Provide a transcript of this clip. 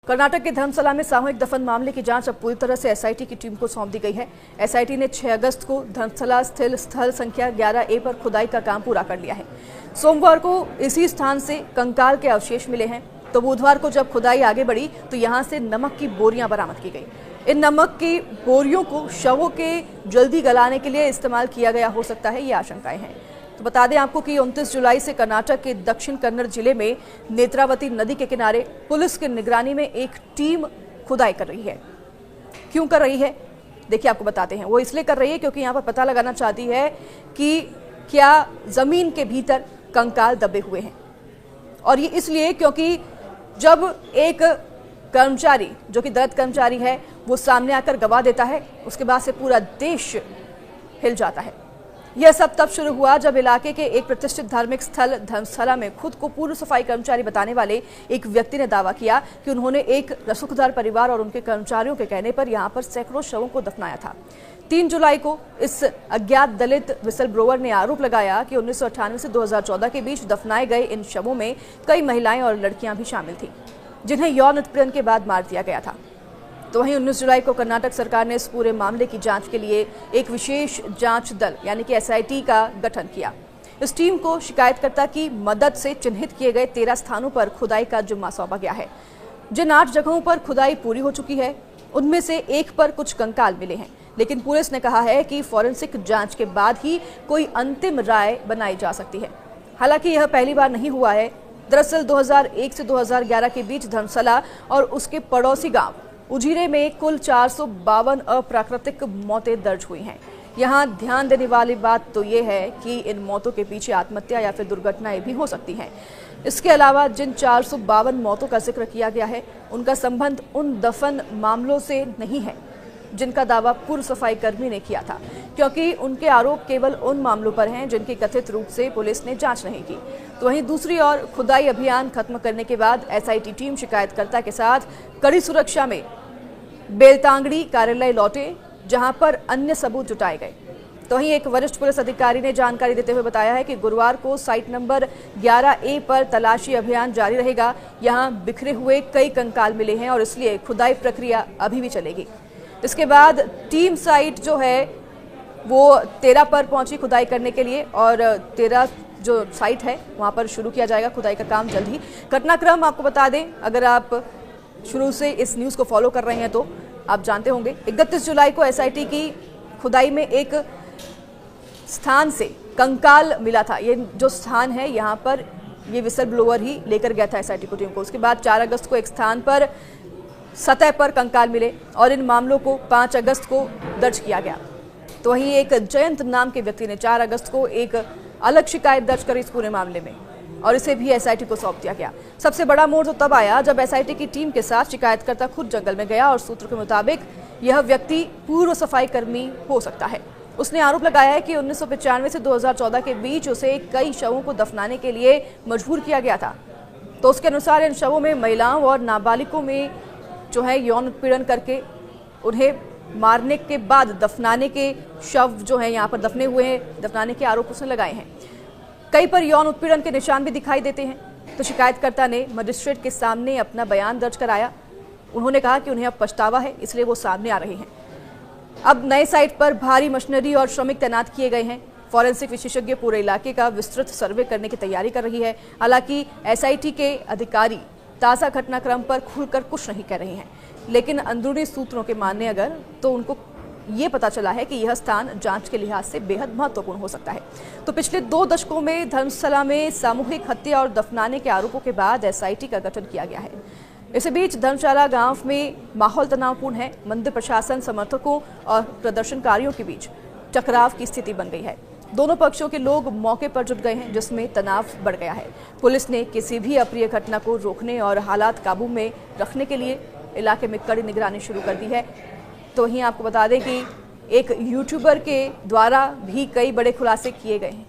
कर्नाटक के धर्मशाला में सामूहिक दफन मामले की जांच अब पूरी तरह से एसआईटी की टीम को सौंप दी गई है। एसआईटी ने 6 अगस्त को धर्मशाला स्थित स्थल संख्या 11A पर खुदाई का काम पूरा कर लिया है। सोमवार को इसी स्थान से कंकाल के अवशेष मिले हैं, तो बुधवार को जब खुदाई आगे बढ़ी तो यहां से नमक की बोरियां बरामद की गई। इन नमक की बोरियों को शवों के जल्दी गलाने के लिए इस्तेमाल किया गया हो सकता है, ये आशंकाएं हैं। तो बता दें आपको कि 29 जुलाई से कर्नाटक के दक्षिण कन्नड़ जिले में नेत्रावती नदी के किनारे पुलिस की निगरानी में एक टीम खुदाई कर रही है। क्यों कर रही है, देखिए आपको बताते हैं। वो इसलिए कर रही है क्योंकि यहाँ पर पता लगाना चाहती है कि क्या जमीन के भीतर कंकाल दबे हुए हैं, और ये इसलिए क्योंकि जब एक कर्मचारी जो कि दलित कर्मचारी है वो सामने आकर गवाह देता है, उसके बाद से पूरा देश हिल जाता है। यह सब तब शुरू हुआ जब इलाके के एक प्रतिष्ठित धार्मिक स्थल धर्मशाला में खुद को पूर्व सफाई कर्मचारी बताने वाले एक व्यक्ति ने दावा किया कि उन्होंने एक रसूखदार परिवार और उनके कर्मचारियों के कहने पर यहां पर सैकड़ों शवों को दफनाया था। 3 जुलाई को इस अज्ञात दलित विसल ब्रोवर ने आरोप लगाया कि 1998 से 2014 के बीच दफनाए गए इन शवों में कई महिलाएं और लड़कियां भी शामिल थीं, जिन्हें यौन उत्पीड़न के बाद मार दिया गया था। तो वहीं 19 जुलाई को कर्नाटक सरकार ने इस पूरे मामले की जांच के लिए एक विशेष जांच दल यानी कि एसआईटी का गठन किया। इस टीम को शिकायतकर्ता की मदद से चिन्हित किए गए 13 स्थानों पर खुदाई का जिम्मा सौंपा गया है। जिन 8 जगहों पर खुदाई पूरी हो चुकी है उनमें से एक पर कुछ कंकाल मिले हैं, लेकिन पुलिस ने कहा है कि फॉरेंसिक जांच के बाद ही कोई अंतिम राय बनाई जा सकती है। हालांकि यह पहली बार नहीं हुआ है। दरअसल 2001 से 2011 के बीच धर्मशाला और उसके पड़ोसी गांव उजिरे में कुल 452 अप्राकृतिक मौतें दर्ज हुई हैं। यहाँ ध्यान देने वाली बात तो ये है कि इन मौतों के पीछे आत्महत्या या फिर दुर्घटनाएं भी हो सकती हैं। इसके अलावा जिन 452 मौतों का जिक्र किया गया है उनका संबंध उन दफन मामलों से नहीं है जिनका दावा पूर्व सफाई कर्मी ने किया था, क्योंकि उनके आरोप केवल उन मामलों पर हैं जिनकी कथित रूप से पुलिस ने जांच नहीं की। तो वहीं दूसरी ओर खुदाई अभियान खत्म करने के बाद एसआईटी टीम शिकायतकर्ता के साथ कड़ी सुरक्षा में बेलतांगड़ी कार्यालय लौटे, जहां पर अन्य सबूत जुटाए गए। तो वहीं एक वरिष्ठ पुलिस अधिकारी ने जानकारी देते हुए बताया है कि गुरुवार को साइट नंबर 11A पर तलाशी अभियान जारी रहेगा। यहां बिखरे हुए कई कंकाल मिले हैं और इसलिए खुदाई प्रक्रिया अभी भी चलेगी। इसके बाद टीम साइट जो है वो 13 पर पहुंची खुदाई करने के लिए, और 13 जो साइट है वहां पर शुरू किया जाएगा खुदाई का काम जल्द ही। घटनाक्रम आपको बता दें, अगर आप शुरू से इस न्यूज़ को फॉलो कर रहे हैं तो आप जानते होंगे 31 जुलाई को एसआईटी की खुदाई में एक स्थान से कंकाल मिला था। ये जो स्थान है यहाँ पर ये विसल ब्लोअर ही लेकर गया था एसआईटी की टीम को। उसके बाद 4 अगस्त को एक स्थान पर सतह पर कंकाल मिले और इन मामलों को 5 अगस्त को दर्ज किया गया। तो वहीं एक जयंत नाम के व्यक्ति ने 4 अगस्त को एक अलग शिकायत दर्ज करी इस पूरे मामले में, और इसे भी एसआईटी को सौंप दिया गया। सबसे बड़ा मोड़ तो तब आया जब एसआईटी की टीम के साथ शिकायतकर्ता खुद जंगल में गया और सूत्रों के मुताबिक यह व्यक्ति पूर्व सफाई कर्मी हो सकता है। उसने आरोप लगाया है कि 1995 से 2014 के बीच उसे कई शवों को दफनाने के लिए मजबूर किया गया था। तो उसके अनुसार इन शवों में महिलाओं और नाबालिगों में जो है यौन उत्पीड़न करके उन्हें मारने के बाद दफनाने के शव जो है यहाँ पर दफने हुए हैं, दफनाने के आरोप उसने लगाए हैं। कई पर यौन उत्पीड़न के निशान भी दिखाई देते हैं। तो शिकायतकर्ता ने मजिस्ट्रेट के सामने अपना बयान दर्ज कराया। उन्होंने कहा कि उन्हें अब पछतावा है, इसलिए वो सामने आ रहे हैं। अब नए साइट पर भारी मशीनरी और श्रमिक तैनात किए गए हैं। फॉरेंसिक विशेषज्ञ पूरे इलाके का विस्तृत सर्वे करने की तैयारी कर रही है। हालांकि एसआईटी के अधिकारी ताज़ा घटनाक्रम पर खुलकर कुछ नहीं कह रहे हैं, लेकिन अंदरूनी सूत्रों के मानने अगर तो उनको ये पता चला है कि यह स्थान जांच के लिहाज से बेहद महत्वपूर्ण हो सकता है। तो पिछले 2 दशकों में धर्मशाला में सामूहिक हत्या और दफनाने के आरोपों के बाद एसआईटी का गठन किया गया है। इसी बीच धर्मशाला गांव में माहौल तनावपूर्ण है। मंदिर प्रशासन, समर्थकों और प्रदर्शनकारियों के बीच टकराव की स्थिति बन गई है। दोनों पक्षों के लोग मौके पर जुट गए हैं, जिसमें तनाव बढ़ गया है। पुलिस ने किसी भी अप्रिय घटना को रोकने और हालात काबू में रखने के लिए इलाके में कड़ी निगरानी शुरू कर दी है। तो वहीं आपको बता दें कि एक यूट्यूबर के द्वारा भी कई बड़े खुलासे किए गए हैं।